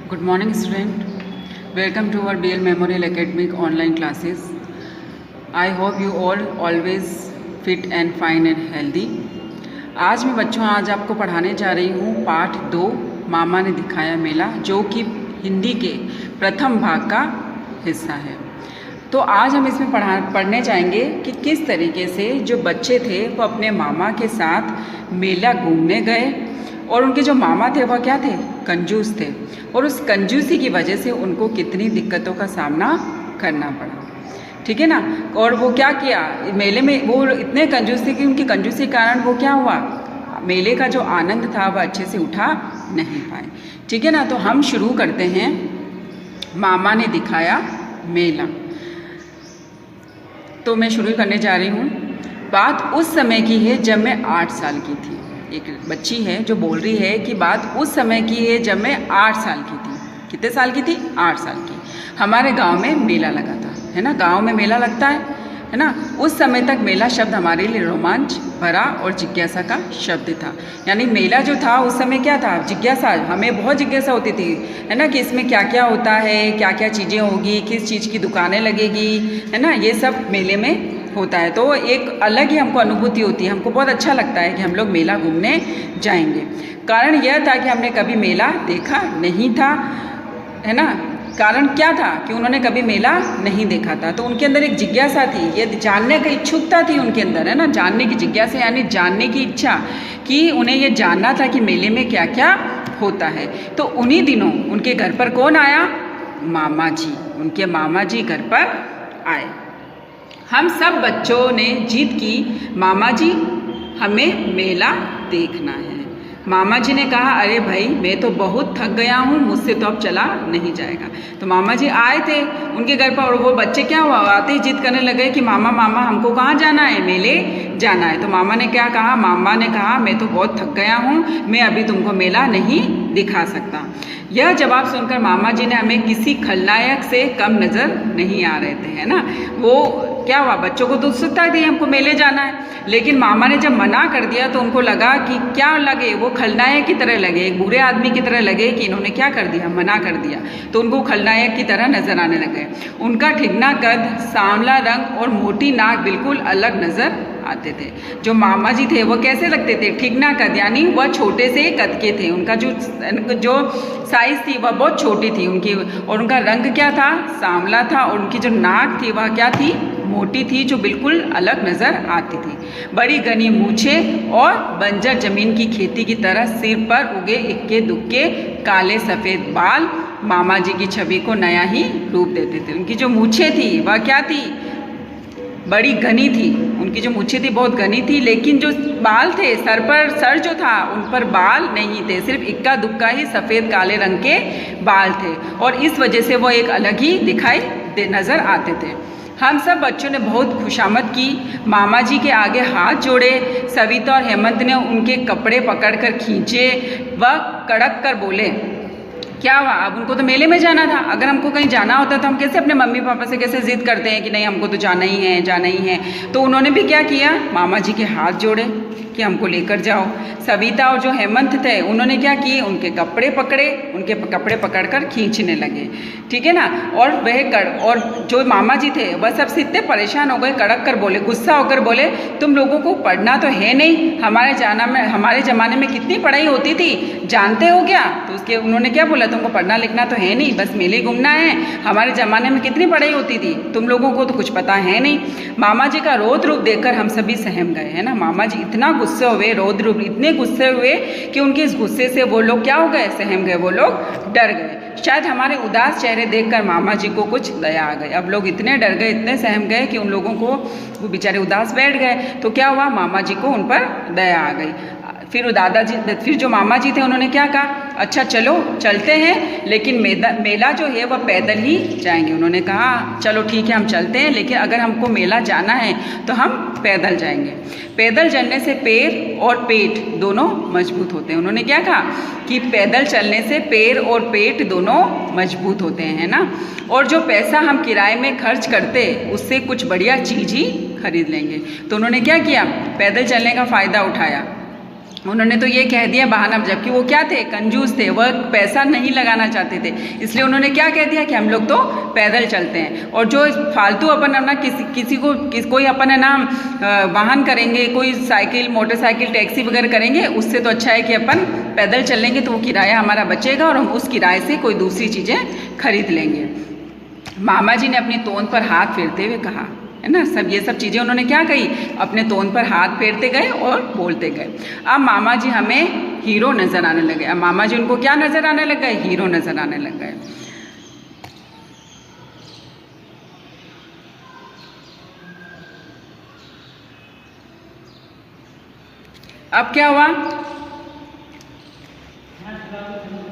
Good morning, student. Welcome to our BL Memorial Academic online classes. I hope you all always fit and fine and healthy. आज मैं बच्चों आपको पढ़ाने जा रही हूँ पाठ 2 मामा ने दिखाया मेला, जो कि हिंदी के प्रथम भाग का हिस्सा है। तो आज हम इसमें पढ़ने जाएंगे कि किस तरीके से जो बच्चे थे वो अपने मामा के साथ मेला घूमने गए, और उनके जो मामा थे वह क्या थे, कंजूस थे, और उस कंजूसी की वजह से उनको कितनी दिक्कतों का सामना करना पड़ा। ठीक है ना। और वो क्या किया, मेले में वो इतने कंजूस थे कि उनकी कंजूसी के कारण वो क्या हुआ, मेले का जो आनंद था वह अच्छे से उठा नहीं पाए। ठीक है ना। तो हम शुरू करते हैं, मामा ने दिखाया मेला। तो मैं शुरू करने जा रही हूँ। बात उस समय की है जब मैं 8 साल की थी। एक बच्ची है जो बोल रही है कि बात उस समय की है जब मैं 8 साल की थी। कितने साल की थी? 8 साल की। हमारे गांव में मेला लगा था, है ना। गांव में मेला लगता है ना। उस समय तक मेला शब्द हमारे लिए रोमांच भरा और जिज्ञासा का शब्द था। यानी मेला जो था उस समय क्या था, जिज्ञासा। हमें बहुत जिज्ञासा होती थी, है ना, कि इसमें क्या क्या होता है, क्या क्या चीज़ें होगी, किस चीज़ की दुकानें लगेगी, है ना। ये सब मेले में होता है। तो एक अलग ही हमको अनुभूति होती है, हमको बहुत अच्छा लगता है कि हम लोग मेला घूमने जाएंगे। कारण यह था कि हमने कभी मेला देखा नहीं था, है ना। कारण क्या था कि उन्होंने कभी मेला नहीं देखा था, तो उनके अंदर एक जिज्ञासा थी, ये जानने की इच्छुकता थी उनके अंदर, है ना। जानने की जिज्ञासा यानी जानने की इच्छा, कि उन्हें ये जानना था कि मेले में क्या क्या होता है। तो उन्हीं दिनों उनके घर पर कौन आया? मामा जी। उनके मामा जी घर पर आए। हम सब बच्चों ने जिद की, मामा जी हमें मेला देखना है। मामा जी ने कहा, अरे भाई मैं तो बहुत थक गया हूँ, मुझसे तो अब चला नहीं जाएगा। तो मामा जी आए थे उनके घर पर, और वो बच्चे क्या हुआ, आते ही जिद करने लगे कि मामा मामा हमको कहाँ जाना है, मेले जाना है। तो मामा ने क्या कहा, मामा ने कहा मैं तो बहुत थक गया हूँ, मैं अभी तुमको मेला नहीं दिखा सकता। यह जवाब सुनकर मामा जी ने हमें किसी खलनायक से कम नज़र नहीं आ रहे थे, है ना। वो क्या हुआ, बच्चों को तो उत्सुकता थी हमको मेले जाना है, लेकिन मामा ने जब मना कर दिया तो उनको लगा कि क्या लगे, वो खलनायक की तरह लगे, एक बुरे आदमी की तरह लगे कि इन्होंने क्या कर दिया, मना कर दिया। तो उनको खलनायक की तरह नजर आने लगे। उनका ठिगना कद, सांवला रंग और मोटी नाक बिल्कुल अलग नजर आते थे। जो मामा जी थे वो कैसे लगते थे? ठिगना कद, यानी वह छोटे से कद के थे। उनका जो साइज थी वह बहुत छोटी थी उनकी, और उनका रंग क्या था, सांवला था, और उनकी जो नाक थी वह क्या थी, मोटी थी, जो बिल्कुल अलग नज़र आती थी। बड़ी घनी मूछें और बंजर जमीन की खेती की तरह सिर पर उगे इक्के दुक्के काले सफ़ेद बाल मामा जी की छवि को नया ही रूप देते थे। उनकी जो मूछें थी वह क्या थी, बड़ी घनी थी। उनकी जो मूछें थी बहुत घनी थी, लेकिन जो बाल थे सर जो था उन पर बाल नहीं थे, सिर्फ इक्का दुक्का ही सफ़ेद काले रंग के बाल थे, और इस वजह से वो एक अलग ही दिखाई नज़र आते थे। हम सब बच्चों ने बहुत खुशामद की, मामा जी के आगे हाथ जोड़े। सविता और हेमंत ने उनके कपड़े पकड़कर खींचे। वह कड़क कर बोले, क्या हुआ, अब उनको तो मेले में जाना था। अगर हमको कहीं जाना होता तो हम कैसे अपने मम्मी पापा से कैसे जिद करते हैं कि नहीं हमको तो जाना ही है, जाना ही है। तो उन्होंने भी क्या किया, मामा जी के हाथ जोड़े कि हमको लेकर जाओ। सविता और जो हेमंत थे उन्होंने क्या किए, उनके कपड़े पकड़े, उनके कपड़े पकड़कर खींचने लगे। ठीक है ना। और और जो मामा जी थे वह सबसे इतने परेशान हो गए, कड़क कर बोले, गुस्सा होकर बोले, तुम लोगों को पढ़ना तो है नहीं, हमारे ज़माने में कितनी पढ़ाई होती थी, जानते हो क्या। तो उसके उन्होंने क्या बोला, तुमको पढ़ना लिखना तो है नहीं, बस मेले घूमना है, हमारे ज़माने में कितनी पढ़ाई होती थी, तुम लोगों को तो कुछ पता है नहीं। मामा जी का रौद्र रूप देखकर हम सभी सहम गए, है ना। मामा जी इतना गुस्से हुए, रौद्र रूप इतने गुस्से हुए कि उनके इस गुस्से से वो लोग क्या हो गए, सहम गए, वो लोग डर गए। शायद हमारे उदास चेहरे देखकर मामा जी को कुछ दया आ गई। अब लोग इतने डर गए, इतने सहम गए कि उन लोगों को, वो बेचारे उदास बैठ गए। तो क्या हुआ, मामा जी को उन पर दया आ गई। फिर जो मामा जी थे उन्होंने क्या कहा, अच्छा चलो चलते हैं, लेकिन मेला जो है वह पैदल ही जाएंगे। उन्होंने कहा चलो ठीक है हम चलते हैं, लेकिन अगर हमको मेला जाना है तो हम पैदल जाएंगे। पैदल चलने से पैर और पेट दोनों मजबूत होते हैं। उन्होंने क्या कहा कि पैदल चलने से पैर और पेट दोनों मजबूत होते हैं, है ना। और जो पैसा हम किराए में खर्च करते उससे कुछ बढ़िया चीज़ ही खरीद लेंगे। तो उन्होंने क्या किया, पैदल चलने का फ़ायदा उठाया। उन्होंने तो ये कह दिया बहाना, जबकि वो क्या थे, कंजूस थे, वह पैसा नहीं लगाना चाहते थे, इसलिए उन्होंने क्या कह दिया कि हम लोग तो पैदल चलते हैं। और जो फालतू अपन अपना कोई अपन है ना वाहन करेंगे, कोई साइकिल मोटरसाइकिल टैक्सी वगैरह करेंगे, उससे तो अच्छा है कि अपन पैदल चलेंगे, तो वो किराया हमारा बचेगा और हम उस किराए से कोई दूसरी चीज़ें खरीद लेंगे। मामा जी ने अपनी तोंद पर हाथ फेरते हुए कहा, है ना, ये सब चीज़ें उन्होंने क्या कही, अपने तोंद पर हाथ फेरते गए और बोलते गए। अब मामा जी हमें हीरो नज़र आने लगे। अब मामा जी उनको क्या नज़र आने लग गए, हीरो नज़र आने लग गए। अब क्या हुआ,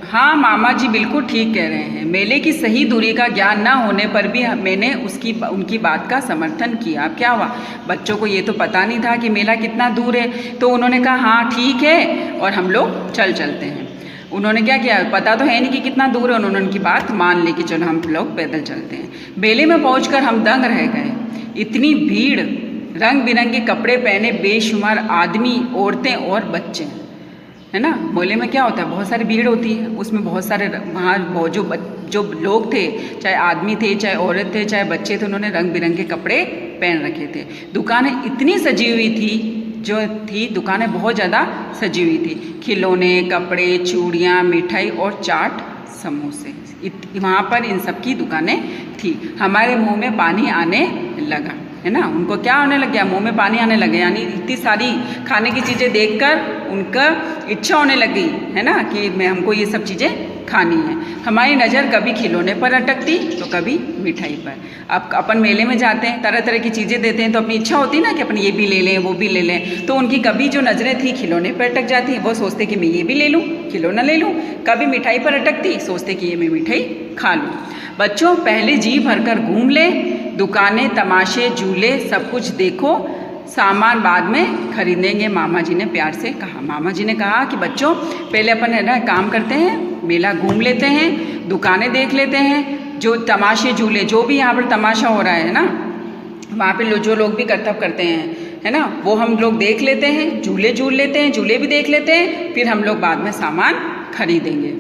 हाँ मामा जी बिल्कुल ठीक कह रहे हैं, मेले की सही दूरी का ज्ञान ना होने पर भी मैंने उनकी बात का समर्थन किया। अब क्या हुआ, बच्चों को ये तो पता नहीं था कि मेला कितना दूर है, तो उन्होंने कहा हाँ ठीक है और हम लोग चलते हैं। उन्होंने क्या किया, पता तो है नहीं कि कितना दूर है, उन्होंने उनकी बात मान ली कि चलो हम लोग पैदल चलते हैं। मेले में पहुँच हम दंग रह गए, इतनी भीड़, रंग बिरंगे कपड़े पहने बेशुमार आदमी, औरतें और बच्चे, है ना। मेले में क्या होता है, बहुत सारी भीड़ होती है, उसमें बहुत सारे वहाँ जो लोग थे, चाहे आदमी थे, चाहे औरत थे, चाहे बच्चे थे, उन्होंने रंग बिरंगे कपड़े पहन रखे थे। दुकानें इतनी सजी हुई थी, दुकानें बहुत ज़्यादा सजी हुई थी, खिलौने, कपड़े, चूड़ियाँ, मिठाई और चाट, समोसे, वहाँ पर इन सब की दुकानें थी। हमारे मुँह में पानी आने लगा, है ना, उनको क्या होने लग गया, मुंह में पानी आने लगे, यानी इतनी सारी खाने की चीज़ें देखकर उनका इच्छा होने लगी, है ना, कि हमको ये सब चीज़ें खानी है। हमारी नज़र कभी खिलौने पर अटकती तो कभी मिठाई पर। अब अपन मेले में जाते हैं, तरह तरह की चीज़ें देते हैं, तो अपनी इच्छा होती है ना कि अपन ये भी ले लें, वो भी ले लें, तो उनकी कभी जो नज़रें थी खिलौने पर अटक जाती, वो सोचते कि मैं ये भी ले लूँ, खिलौना ले लूँ, कभी मिठाई पर अटकती, सोचते कि ये मैं मिठाई खा लूँ। बच्चों पहले जी भरकर घूम ले, दुकानें, तमाशे, झूले, सब कुछ देखो, सामान बाद में खरीदेंगे, मामा जी ने प्यार से कहा। मामा जी ने कहा कि बच्चों पहले अपन है ना काम करते हैं, मेला घूम लेते हैं, दुकानें देख लेते हैं, जो तमाशे झूले, जो भी यहाँ पर तमाशा हो रहा है ना, वहाँ पे जो लोग भी करतब करते हैं, है ना, वो हम लोग देख लेते हैं, झूले झूल लेते हैं, झूले भी देख लेते हैं, फिर हम लोग बाद में सामान खरीदेंगे।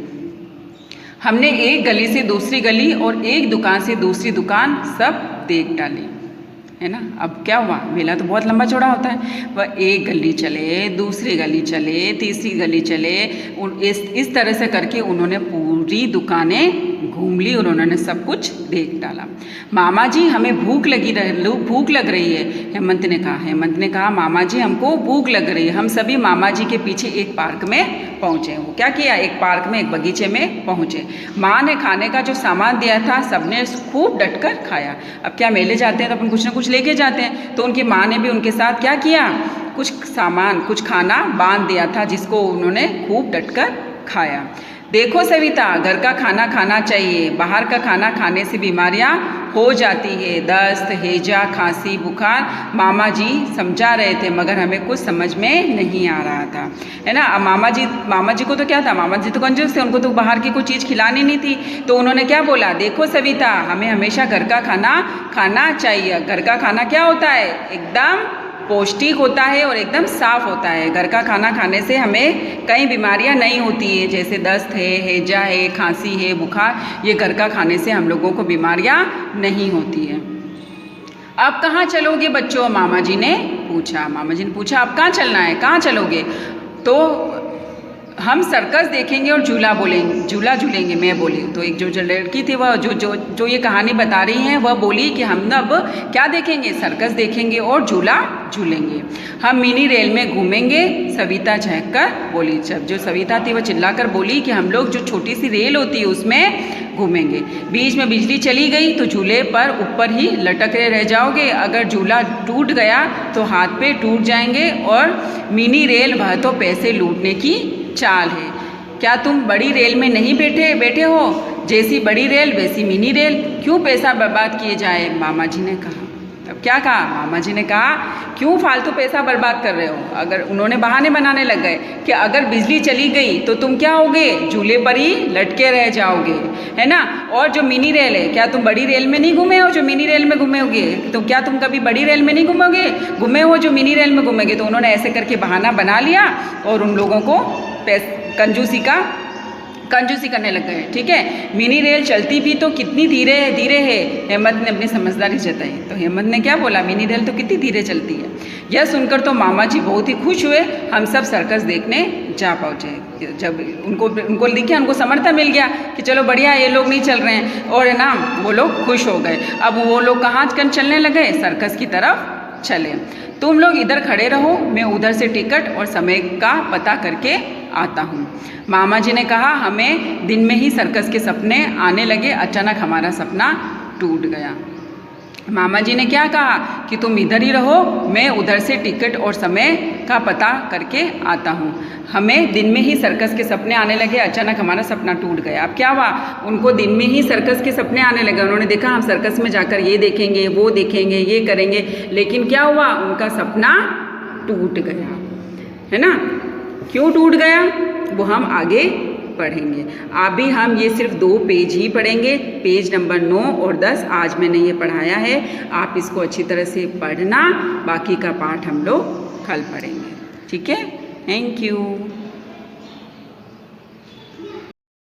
हमने एक गली से दूसरी गली और एक दुकान से दूसरी दुकान सब देख डाली, है ना। अब क्या हुआ, मेला तो बहुत लंबा चौड़ा होता है, वह एक गली चले, दूसरी गली चले, तीसरी गली चले, इस तरह से करके उन्होंने पूरी दुकानें घूम ली और उन्होंने सब कुछ देख डाला। मामा जी हमें भूख लग रही है, हेमंत ने कहा मामा जी हमको भूख लग रही है। हम सभी मामा जी के पीछे एक पार्क में पहुँचे। वो क्या किया, एक पार्क में, एक बगीचे में पहुँचे। माँ ने खाने का जो सामान दिया था सबने खूब डटकर खाया। अब क्या मेले जाते हैं तो अपन कुछ ना कुछ लेके जाते हैं, तो उनकी माँ ने भी उनके साथ क्या किया, कुछ सामान, कुछ खाना बांध दिया था, जिसको उन्होंने खूब डटकर खाया। देखो सविता, घर का खाना खाना चाहिए, बाहर का खाना खाने से बीमारियां हो जाती है, दस्त, हैजा, खांसी, बुखार। मामा जी समझा रहे थे मगर हमें कुछ समझ में नहीं आ रहा था, है ना। अब मामा जी को तो क्या था, मामा जी तो कंजूस थे, उनको तो बाहर की कोई चीज़ खिलानी नहीं थी, तो उन्होंने क्या बोला, देखो सविता हमें हमेशा घर का खाना खाना चाहिए। घर का खाना क्या होता है, एकदम पौष्टिक होता है और एकदम साफ होता है। घर का खाना खाने से हमें कई बीमारियां नहीं होती है, जैसे दस्त है, हैजा है, खांसी है, बुखार, ये घर का खाने से हम लोगों को बीमारियां नहीं होती है। अब कहाँ चलोगे बच्चों, मामा जी ने पूछा। अब कहाँ चलना है, कहाँ चलोगे? तो हम सर्कस देखेंगे और झूला झूलेंगे, मैं बोली। तो एक जो लड़की थी वह जो ये कहानी बता रही हैं वह बोली कि हम अब क्या देखेंगे, सर्कस देखेंगे और झूला झूलेंगे, हम मिनी रेल में घूमेंगे। सविता झहक कर बोली। जब जो सविता थी वह चिल्लाकर बोली कि हम लोग जो छोटी सी रेल होती है उसमें घूमेंगे। बीच में बिजली चली गई तो झूले पर ऊपर ही लटके रह जाओगे, अगर झूला टूट गया तो हाथ पे टूट जाएंगे। और मिनी रेल वह तो पैसे लूटने की चाल है, क्या तुम बड़ी रेल में नहीं बैठे हो? जैसी बड़ी रेल वैसी मिनी रेल, क्यों पैसा बर्बाद किए जाए, मामा जी ने कहा। तब क्या कहा? मामा जी ने कहा क्यों फालतू पैसा बर्बाद कर रहे हो। अगर उन्होंने बहाने बनाने लग गए कि अगर बिजली चली गई तो तुम क्या होगे? झूले पर ही लटके रह जाओगे, है ना। और जो मिनी रेल है, क्या तुम बड़ी रेल में नहीं घूमे हो जो मिनी रेल में घूमोगे? तो क्या तुम कभी बड़ी रेल में नहीं घूमे हो जो मिनी रेल में घूमेंगे? तो उन्होंने ऐसे करके बहाना बना लिया और उन लोगों को कंजूसी करने लग गए। ठीक है, मिनी रेल चलती भी तो कितनी धीरे धीरे है। हेमंत ने अपनी समझदारी जताई। तो हेमंत ने क्या बोला? मिनी रेल तो कितनी धीरे चलती है। यह सुनकर तो मामा जी बहुत ही खुश हुए। हम सब सर्कस देखने जा पहुँचे। जब उनको दिखा, उनको समर्थन मिल गया कि चलो बढ़िया, ये लोग नहीं चल रहे हैं, और है ना वो लोग खुश हो गए। अब वो लोग कहाँ चलने लगे? सर्कस की तरफ चले। तुम लोग इधर खड़े रहो, मैं उधर से टिकट और समय का पता करके आता हूँ। मामा जी ने कहा हमें दिन में ही सर्कस के सपने आने लगे। अचानक हमारा सपना टूट गया। मामा जी ने क्या कहा कि तुम इधर ही रहो, मैं उधर से टिकट और समय का पता करके आता हूँ। हमें दिन में ही सर्कस के सपने आने लगे। अचानक हमारा सपना टूट गया। अब क्या हुआ? उनको दिन में ही सर्कस के सपने आने लगे। उन्होंने देखा हम सर्कस में जाकर ये देखेंगे, वो देखेंगे, ये करेंगे, लेकिन क्या हुआ? उनका सपना टूट गया, है ना। क्यों टूट गया वो हम आगे पढ़ेंगे। अभी हम ये सिर्फ 2 पेज ही पढ़ेंगे, पेज नंबर 9 और 10। आज मैंने ये पढ़ाया है, आप इसको अच्छी तरह से पढ़ना। बाकी का पाठ हम लोग कल पढ़ेंगे। ठीक है, थैंक यू।